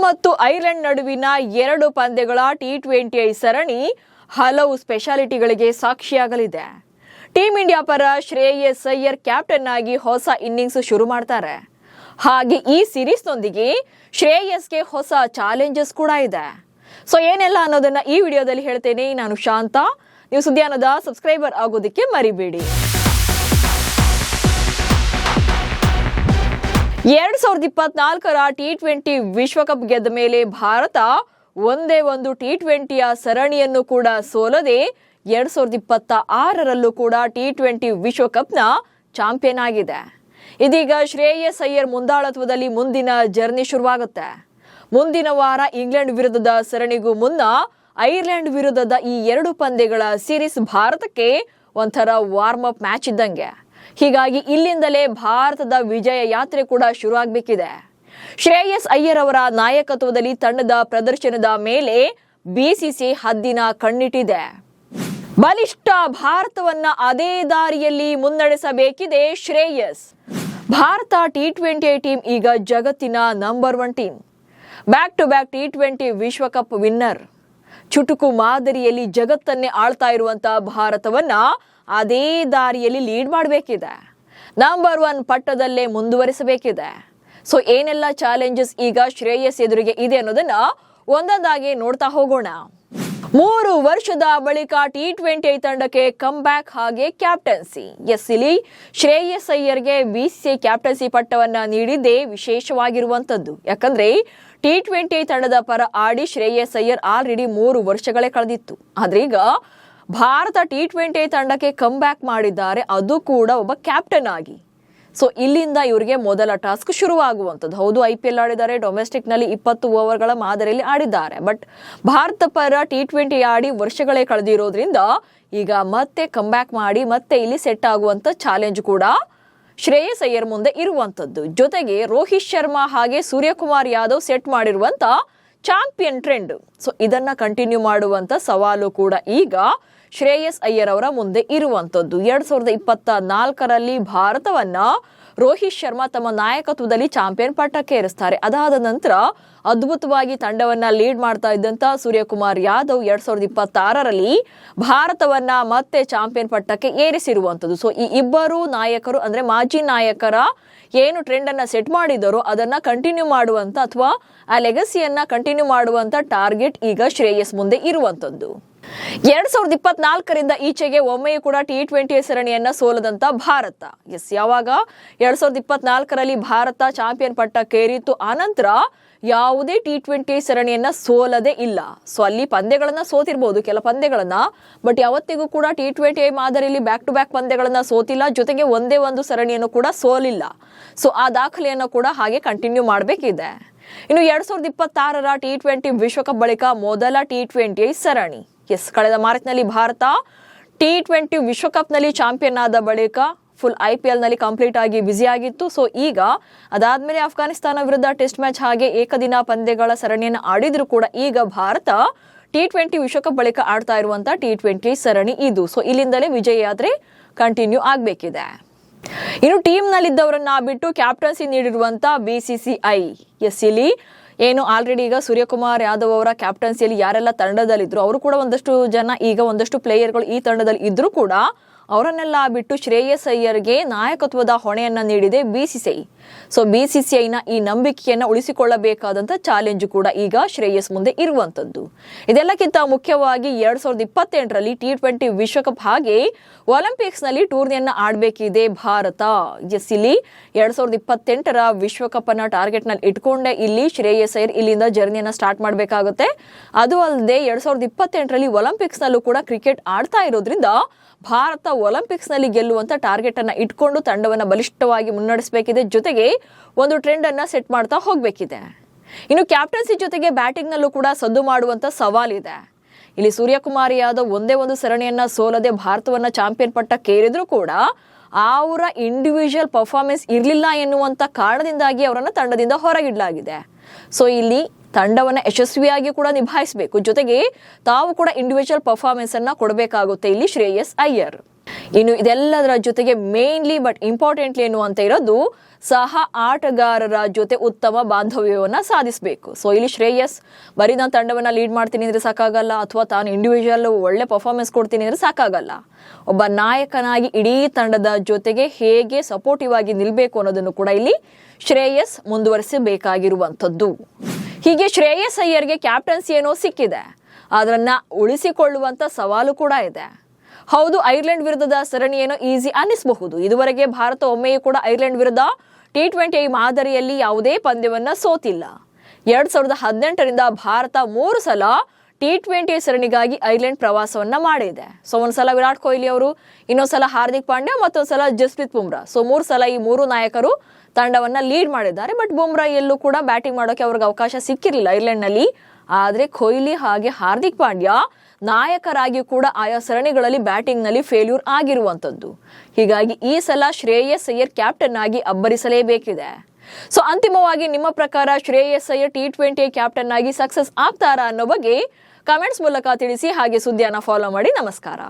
ಮತ್ತು ಐರ್ಲೆಂಡ್ ನಡುವಿನ 2 ಪಂದ್ಯಗಳ ಟಿ20 ಸರಣಿ ಹಲವು ಸ್ಪೆಷಾಲಿಟಿಗಳಿಗೆ ಸಾಕ್ಷಿಯಾಗಲಿದೆ. ಟೀಂ ಇಂಡಿಯಾ ಪರ ಶ್ರೇಯಸ್ ಅಯ್ಯರ್ ಕ್ಯಾಪ್ಟನ್ ಆಗಿ ಹೊಸ ಇನ್ನಿಂಗ್ಸ್ ಶುರು ಮಾಡ್ತಾರೆ. ಹಾಗೆ ಈ ಸೀರೀಸ್ನೊಂದಿಗೆ ಶ್ರೇಯಸ್ಗೆ ಹೊಸ ಚಾಲೆಂಜಸ್ ಕೂಡ ಇದೆ. ಸೊ ಏನೆಲ್ಲ ಅನ್ನೋದನ್ನ ಈ ವಿಡಿಯೋದಲ್ಲಿ ಹೇಳ್ತೇನೆ. ನಾನು ಶಾಂತ. ನೀವು ಸುದ್ದಿಯಾನದ ಸಬ್ಸ್ಕ್ರೈಬರ್ ಆಗೋದಕ್ಕೆ ಮರಿಬೇಡಿ. 2024ರ ಟಿ20 ವಿಶ್ವಕಪ್ ಗೆದ್ದ ಮೇಲೆ ಭಾರತ ಒಂದೇ ಒಂದು ಟಿ20ಯ ಸರಣಿಯನ್ನು ಕೂಡ ಸೋಲದೆ 2026ರಲ್ಲೂ ಕೂಡ ಟಿ20 ವಿಶ್ವಕಪ್ನ ಚಾಂಪಿಯನ್ ಆಗಿದೆ. ಇದೀಗ ಶ್ರೇಯಸ್ ಅಯ್ಯರ್ ಮುಂದಾಳತ್ವದಲ್ಲಿ ಮುಂದಿನ ಜರ್ನಿ ಶುರುವಾಗುತ್ತೆ. ಮುಂದಿನ ವಾರ ಇಂಗ್ಲೆಂಡ್ ವಿರುದ್ಧದ ಸರಣಿಗೂ ಮುನ್ನ ಐರ್ಲೆಂಡ್ ವಿರುದ್ಧದ ಈ 2 ಪಂದ್ಯಗಳ ಸೀರೀಸ್ ಭಾರತಕ್ಕೆ ಒಂಥರ ವಾರ್ಮ್ ಅಪ್ ಮ್ಯಾಚ್ ಇದ್ದಂಗೆ. ಹೀಗಾಗಿ ಇಲ್ಲಿಂದಲೇ ಭಾರತದ ವಿಜಯ ಯಾತ್ರೆ ಕೂಡ ಶುರು ಆಗಬೇಕಿದೆ. ಶ್ರೇಯಸ್ ಅಯ್ಯರ್ ಅವರ ನಾಯಕತ್ವದಲ್ಲಿ ತಂಡದ ಪ್ರದರ್ಶನದ ಮೇಲೆ ಬಿಸಿಸಿಐ ಹದ್ದಿನ ಕಣ್ಣಿಟ್ಟಿದೆ. ಬಲಿಷ್ಠ ಭಾರತವನ್ನ ಅದೇ ದಾರಿಯಲ್ಲಿ ಮುನ್ನಡೆಸಬೇಕಿದೆ ಶ್ರೇಯಸ್. ಭಾರತ ಟಿ20 ಟೀಮ್ ಈಗ ಜಗತ್ತಿನ number 1 team. Back to back ಟಿ20 ವಿಶ್ವಕಪ್ ವಿನ್ನರ್. ಚುಟುಕು ಮಾದರಿಯಲ್ಲಿ ಜಗತ್ತನ್ನೇ ಆಳ್ತಾ ಇರುವಂತ ಭಾರತವನ್ನ ಅದೇ ದಾರಿಯಲ್ಲಿ ಲೀಡ್ ಮಾಡಬೇಕಿದೆ. ನಂಬರ್ 1 ಪಟ್ಟದಲ್ಲೇ ಮುಂದುವರಿಸಬೇಕಿದೆ. ಸೊ ಏನೆಲ್ಲ ಚಾಲೆಂಜಸ್ ಈಗ ಶ್ರೇಯಸ್ ಎದುರಿಗೆ ಇದೆ ಅನ್ನೋದನ್ನ ಒಂದೊಂದಾಗಿ ನೋಡ್ತಾ ಹೋಗೋಣ. 3 ವರ್ಷದ ಬಳಿಕ ಟಿ20 ತಂಡಕ್ಕೆ ಕಮ್ ಬ್ಯಾಕ್ ಹಾಗೆ ಕ್ಯಾಪ್ಟನ್ಸಿ. ಇಲ್ಲಿ ಶ್ರೇಯಸ್ ಅಯ್ಯರ್ಗೆ ಬಿಸಿಸಿಐ ಕ್ಯಾಪ್ಟನ್ಸಿ ಪಟ್ಟವನ್ನ ನೀಡಿದ್ದೇ ವಿಶೇಷವಾಗಿರುವಂತದ್ದು. ಯಾಕಂದ್ರೆ ಟಿ20 ತಂಡದ ಪರ ಆಡಿ ಶ್ರೇಯಸ್ ಅಯ್ಯರ್ ಆಲ್ರೆಡಿ 3 ವರ್ಷಗಳೇ ಕಳೆದಿತ್ತು. ಆದ್ರೆ ಈಗ ಭಾರತ ಟಿ20 ತಂಡಕ್ಕೆ ಕಮ್ ಬ್ಯಾಕ್ ಮಾಡಿದ್ದಾರೆ, ಅದು ಕೂಡ ಒಬ್ಬ ಕ್ಯಾಪ್ಟನ್ ಆಗಿ. ಸೊ ಇಲ್ಲಿಂದ ಇವರಿಗೆ ಮೊದಲ ಟಾಸ್ಕ್ ಶುರುವಾಗುವಂಥದ್ದು. ಹೌದು, IPL ಆಡಿದ್ದಾರೆ, ಡೊಮೆಸ್ಟಿಕ್ ನಲ್ಲಿ 20 ಓವರ್ಗಳ ಮಾದರಿಯಲ್ಲಿ ಆಡಿದ್ದಾರೆ. ಬಟ್ ಭಾರತ ಪರ ಟಿ20 ಆಡಿ ವರ್ಷಗಳೇ ಕಳೆದಿರೋದ್ರಿಂದ ಈಗ ಮತ್ತೆ ಕಮ್ ಬ್ಯಾಕ್ ಮಾಡಿ ಮತ್ತೆ ಇಲ್ಲಿ ಸೆಟ್ ಆಗುವಂತ ಚಾಲೆಂಜ್ ಕೂಡ ಶ್ರೇಯಸ್ ಅಯ್ಯರ್ ಮುಂದೆ ಇರುವಂತದ್ದು. ಜೊತೆಗೆ ರೋಹಿತ್ ಶರ್ಮಾ ಹಾಗೆ ಸೂರ್ಯಕುಮಾರ್ ಯಾದವ್ ಸೆಟ್ ಮಾಡಿರುವಂತ ಚಾಂಪಿಯನ್ ಟ್ರೆಂಡ್, ಸೊ ಇದನ್ನ ಕಂಟಿನ್ಯೂ ಮಾಡುವಂತ ಸವಾಲು ಕೂಡ ಈಗ ಶ್ರೇಯಸ್ ಅಯ್ಯರ್ ಅವರ ಮುಂದೆ ಇರುವಂತದ್ದು. 2024ರಲ್ಲಿ ಭಾರತವನ್ನ ರೋಹಿತ್ ಶರ್ಮಾ ತಮ್ಮ ನಾಯಕತ್ವದಲ್ಲಿ ಚಾಂಪಿಯನ್ ಪಟ್ಟಕ್ಕೆ ಏರಿಸ್ತಾರೆ. ಅದಾದ ನಂತರ ಅದ್ಭುತವಾಗಿ ತಂಡವನ್ನ ಲೀಡ್ ಮಾಡ್ತಾ ಇದ್ದಂತ ಸೂರ್ಯಕುಮಾರ್ ಯಾದವ್ 2026ರಲ್ಲಿ ಭಾರತವನ್ನ ಮತ್ತೆ ಚಾಂಪಿಯನ್ ಪಟ್ಟಕ್ಕೆ ಏರಿಸಿರುವಂತದ್ದು. ಸೊ ಈ ಇಬ್ಬರು ನಾಯಕರು ಅಂದ್ರೆ ಮಾಜಿ ನಾಯಕರ ಏನು ಟ್ರೆಂಡ್ ಅನ್ನ ಸೆಟ್ ಮಾಡಿದರೋ ಅದನ್ನ ಕಂಟಿನ್ಯೂ ಮಾಡುವಂತ ಅಥವಾ ಆ ಲೆಗಸಿಯನ್ನ ಕಂಟಿನ್ಯೂ ಮಾಡುವಂತ ಟಾರ್ಗೆಟ್ ಈಗ ಶ್ರೇಯಸ್ ಮುಂದೆ ಇರುವಂತದ್ದು. 2024ರಿಂದ ಈಚೆಗೆ ಒಮ್ಮೆಯೂ ಕೂಡ ಟಿ20 ಸರಣಿಯನ್ನ ಸೋಲದಂತ ಭಾರತ. ಯಾವಾಗ 2024ರಲ್ಲಿ ಭಾರತ ಚಾಂಪಿಯನ್ ಪಟ್ಟಕ್ಕೇರಿತ್ತು, ಆನಂತರ ಯಾವುದೇ ಟಿ20 ಸರಣಿಯನ್ನ ಸೋಲದೇ ಇಲ್ಲ. ಸೊ ಅಲ್ಲಿ ಪಂದ್ಯಗಳನ್ನ ಸೋತಿರ್ಬೋದು, ಕೆಲ ಪಂದ್ಯಗಳನ್ನ, ಬಟ್ ಯಾವತ್ತಿಗೂ ಕೂಡ ಟಿ20 ಮಾದರಿಯಲ್ಲಿ ಬ್ಯಾಕ್ ಟು ಬ್ಯಾಕ್ ಪಂದ್ಯಗಳನ್ನ ಸೋತಿಲ್ಲ. ಜೊತೆಗೆ ಒಂದೇ ಒಂದು ಸರಣಿಯನ್ನು ಕೂಡ ಸೋಲಿಲ್ಲ. ಸೊ ಆ ದಾಖಲೆಯನ್ನು ಕೂಡ ಹಾಗೆ ಕಂಟಿನ್ಯೂ ಮಾಡಬೇಕಿದೆ. ಇನ್ನು 2026ರ ಟಿ20 ವಿಶ್ವಕಪ್ ಬಳಿಕ ಮೊದಲ ಟಿ20 ಸರಣಿ. ಕಳೆದ ಮಾರ್ಚ್ನಲ್ಲಿ ಭಾರತ ಟಿ20 ವಿಶ್ವಕಪ್ ನಲ್ಲಿ ಚಾಂಪಿಯನ್ ಆದ ಬಳಿಕ ಫುಲ್ IPL ನಲ್ಲಿ ಕಂಪ್ಲೀಟ್ ಆಗಿ ಬ್ಯುಸಿ ಆಗಿತ್ತು. ಸೊ ಈಗ ಅದಾದ್ಮೇಲೆ ಅಫ್ಘಾನಿಸ್ತಾನ ವಿರುದ್ಧ ಟೆಸ್ಟ್ ಮ್ಯಾಚ್ ಹಾಗೆ ಏಕದಿನ ಪಂದ್ಯಗಳ ಸರಣಿಯನ್ನು ಆಡಿದ್ರು ಕೂಡ ಈಗ ಭಾರತ ಟಿ20 ವಿಶ್ವಕಪ್ ಬಳಿಕ ಆಡ್ತಾ ಇರುವಂತ ಟಿ20 ಸರಣಿ ಇದು. ಸೊ ಇಲ್ಲಿಂದಲೇ ವಿಜಯ ಯಾತ್ರೆ ಕಂಟಿನ್ಯೂ ಆಗಬೇಕಿದೆ. ಇನ್ನು ಟೀಮ್ ನಲ್ಲಿದ್ದವರನ್ನ ಬಿಟ್ಟು ಕ್ಯಾಪ್ಟನ್ಸಿ ನೀಡಿರುವಂತ ಬಿಸಿಸಿಐ. ಇಲ್ಲಿ ಏನು ಆಲ್ರೆಡಿ ಈಗ ಸೂರ್ಯಕುಮಾರ್ ಯಾದವ್ ಅವರ ಕ್ಯಾಪ್ಟನ್ಸಿಯಲ್ಲಿ ಯಾರೆಲ್ಲ ತಂಡದಲ್ಲಿದ್ರು ಅವರು ಕೂಡ ಒಂದಷ್ಟು ಜನ, ಈಗ ಒಂದಷ್ಟು ಪ್ಲೇಯರ್ಗಳು ಈ ತಂಡದಲ್ಲಿ ಇದ್ರೂ ಕೂಡ ಅವರನ್ನೆಲ್ಲ ಬಿಟ್ಟು ಶ್ರೇಯಸ್ ಅಯ್ಯರ್ಗೆ ನಾಯಕತ್ವದ ಹೊಣೆಯನ್ನ ನೀಡಿದೆ ಬಿಸಿಸಿಐ. ಸೊ ಬಿಸಿಸಿಐನ ಈ ನಂಬಿಕೆಯನ್ನ ಉಳಿಸಿಕೊಳ್ಳಬೇಕಾದಂತ ಚಾಲೆಂಜ್ ಕೂಡ ಈಗ ಶ್ರೇಯಸ್ ಮುಂದೆ ಇರುವಂತದ್ದು. ಇದೆಲ್ಲಕ್ಕಿಂತ ಮುಖ್ಯವಾಗಿ 2028ರಲ್ಲಿ ಟಿ20 ವಿಶ್ವಕಪ್ ಹಾಗೆ ಒಲಿಂಪಿಕ್ಸ್ ನಲ್ಲಿ ಟೂರ್ನಿಯನ್ನ ಆಡಬೇಕಿದೆ ಭಾರತ. ಇಲ್ಲಿ 2028ರ ವಿಶ್ವಕಪ್ ಅನ್ನ ಟಾರ್ಗೆಟ್ ನಲ್ಲಿ ಇಟ್ಕೊಂಡೆ ಇಲ್ಲಿ ಶ್ರೇಯಸ್ ಅಯ್ಯರ್ ಇಲ್ಲಿಂದ ಜರ್ನಿಯನ್ನ ಸ್ಟಾರ್ಟ್ ಮಾಡಬೇಕಾಗುತ್ತೆ. ಅದು ಅಲ್ಲದೆ 2028ರಲ್ಲಿ ಒಲಿಂಪಿಕ್ಸ್ ನಲ್ಲೂ ಕೂಡ ಕ್ರಿಕೆಟ್ ಆಡ್ತಾ ಇರೋದ್ರಿಂದ ಭಾರತ ಒಲಿಂಪಿಕ್ಸ್ ನಲ್ಲಿ ಗೆಲ್ಲುವಂತ ಟಾರ್ಗೆಟ್ ಅನ್ನ ಇಟ್ಕೊಂಡು ತಂಡವನ್ನ ಬಲಿಷ್ಠವಾಗಿ ಮುನ್ನಡೆಸಬೇಕಿದೆ. ಜೊತೆಗೆ ಒಂದು ಟ್ರೆಂಡ್ ಅನ್ನ ಸೆಟ್ ಮಾಡ್ತಾ ಹೋಗ್ಬೇಕಿದೆ. ಇನ್ನು ಕ್ಯಾಪ್ಟನ್ಸಿ ಜೊತೆಗೆ ಬ್ಯಾಟಿಂಗ್ ನಲ್ಲೂ ಕೂಡ ಸದ್ದು ಮಾಡುವಂತ ಸವಾಲಿದೆ. ಇಲ್ಲಿ ಸೂರ್ಯಕುಮಾರ್ ಯಾದವ್ ಒಂದೇ ಒಂದು ಸರಣಿಯನ್ನ ಸೋಲದೆ ಭಾರತವನ್ನ ಚಾಂಪಿಯನ್ ಪಟ್ಟಕ್ಕೇರಿದ್ರು ಕೂಡ ಅವರ ಇಂಡಿವಿಜುವಲ್ ಪರ್ಫಾರ್ಮೆನ್ಸ್ ಇರಲಿಲ್ಲ ಎನ್ನುವಂತ ಕಾರಣದಿಂದಾಗಿ ಅವರನ್ನ ತಂಡದಿಂದ ಹೊರಗಿಡಲಾಗಿದೆ. ಸೊ ಇಲ್ಲಿ ತಂಡವನ್ನ ಯಶಸ್ವಿಯಾಗಿ ಕೂಡ ನಿಭಾಯಿಸಬೇಕು. ಜೊತೆಗೆ ತಾವು ಕೂಡ ಇಂಡಿವಿಜುವಲ್ ಪರ್ಫಾರ್ಮೆನ್ಸ್ ಅನ್ನ ಕೊಡಬೇಕಾಗುತ್ತೆ ಇಲ್ಲಿ ಶ್ರೇಯಸ್ ಅಯ್ಯರ್. ಇನ್ನು ಇದೆಲ್ಲದರ ಜೊತೆಗೆ ಮೇನ್ಲಿ ಬಟ್ ಇಂಪಾರ್ಟೆಂಟ್ಲಿ ಏನು ಅಂತ ಇರೋದು ಸಹ ಆಟಗಾರರ ಜೊತೆ ಉತ್ತಮ ಬಾಂಧವ್ಯವನ್ನ ಸಾಧಿಸಬೇಕು. ಸೊ ಇಲ್ಲಿ ಶ್ರೇಯಸ್ ಬರೀ ನಾನು ತಂಡವನ್ನ ಲೀಡ್ ಮಾಡ್ತೀನಿ ಅಂದ್ರೆ ಸಾಕಾಗಲ್ಲ, ಅಥವಾ ತಾನು ಇಂಡಿವಿಜುವಲ್ ಒಳ್ಳೆ ಪರ್ಫಾರ್ಮೆನ್ಸ್ ಕೊಡ್ತೀನಿ ಅಂದ್ರೆ ಸಾಕಾಗಲ್ಲ. ಒಬ್ಬ ನಾಯಕನಾಗಿ ಇಡೀ ತಂಡದ ಜೊತೆಗೆ ಹೇಗೆ ಸಪೋರ್ಟಿವ್ ಆಗಿ ನಿಲ್ಬೇಕು ಅನ್ನೋದನ್ನು ಕೂಡ ಇಲ್ಲಿ ಶ್ರೇಯಸ್ ಮುಂದುವರಿಸಬೇಕಾಗಿರುವಂಥದ್ದು. ಹೀಗೆ ಶ್ರೇಯಸ್ ಅಯ್ಯರ್ಗೆ ಕ್ಯಾಪ್ಟನ್ಸಿ ಏನೋ ಸಿಕ್ಕಿದೆ, ಅದನ್ನ ಉಳಿಸಿಕೊಳ್ಳುವಂತ ಸವಾಲು ಕೂಡ ಇದೆ. ಹೌದು, ಐರ್ಲೆಂಡ್ ವಿರುದ್ಧದ ಸರಣಿ ಏನೋ ಈಸಿ ಅನ್ನಿಸಬಹುದು. ಇದುವರೆಗೆ ಭಾರತ ಒಮ್ಮೆಯೂ ಕೂಡ ಐರ್ಲೆಂಡ್ ವಿರುದ್ಧ T20 ಮಾದರಿಯಲ್ಲಿ ಯಾವುದೇ ಪಂದ್ಯವನ್ನ ಸೋತಿಲ್ಲ. 2018ರಿಂದ ಭಾರತ 3 ಸಲ T20 ಸರಣಿಗಾಗಿ ಐರ್ಲೆಂಡ್ ಪ್ರವಾಸವನ್ನ ಮಾಡಿದೆ. ಸೊ ಒಂದ್ಸಲ ವಿರಾಟ್ ಕೊಹ್ಲಿ ಅವರು, ಇನ್ನೊಂದ್ಸಲ ಹಾರ್ದಿಕ್ ಪಾಂಡ್ಯ, ಮತ್ತೊಂದ್ಸಲ ಜಸ್ಪ್ರೀತ್ ಬುಮ್ರಾ. ಸೊ 3 ಸಲ ಈ 3 ನಾಯಕರು ತಂಡವನ್ನ ಲೀಡ್ ಮಾಡಿದ್ದಾರೆ. ಬಟ್ ಬುಮ್ರಾ ಎಲ್ಲೂ ಕೂಡ ಬ್ಯಾಟಿಂಗ್ ಮಾಡೋಕೆ ಅವ್ರಿಗೆ ಅವಕಾಶ ಸಿಕ್ಕಿರಲಿಲ್ಲ ಐರ್ಲೆಂಡ್ ನಲ್ಲಿ. ಆದ್ರೆ ಕೊಹ್ಲಿ ಹಾಗೆ ಹಾರ್ದಿಕ್ ಪಾಂಡ್ಯ ನಾಯಕರಾಗಿ ಕೂಡ ಆಯಾ ಸರಣಿಗಳಲ್ಲಿ ಬ್ಯಾಟಿಂಗ್ ನಲ್ಲಿ ಫೇಲ್ಯೂರ್ ಆಗಿರುವಂತದ್ದು. ಹೀಗಾಗಿ ಈ ಸಲ ಶ್ರೇಯಸ್ ಅಯ್ಯರ್ ಕ್ಯಾಪ್ಟನ್ ಆಗಿ ಅಬ್ಬರಿಸಲೇಬೇಕಿದೆ. ಸೊ ಅಂತಿಮವಾಗಿ ನಿಮ್ಮ ಪ್ರಕಾರ ಶ್ರೇಯಸ್ ಅಯ್ಯರ್ T20 ಕ್ಯಾಪ್ಟನ್ ಆಗಿ ಸಕ್ಸಸ್ ಆಗ್ತಾರಾ ಅನ್ನೋ ಬಗ್ಗೆ ಕಮೆಂಟ್ಸ್ ಮೂಲಕ ತಿಳಿಸಿ. ಹಾಗೆ ಸುದ್ದಿಯನ್ನ ಫಾಲೋ ಮಾಡಿ. ನಮಸ್ಕಾರ.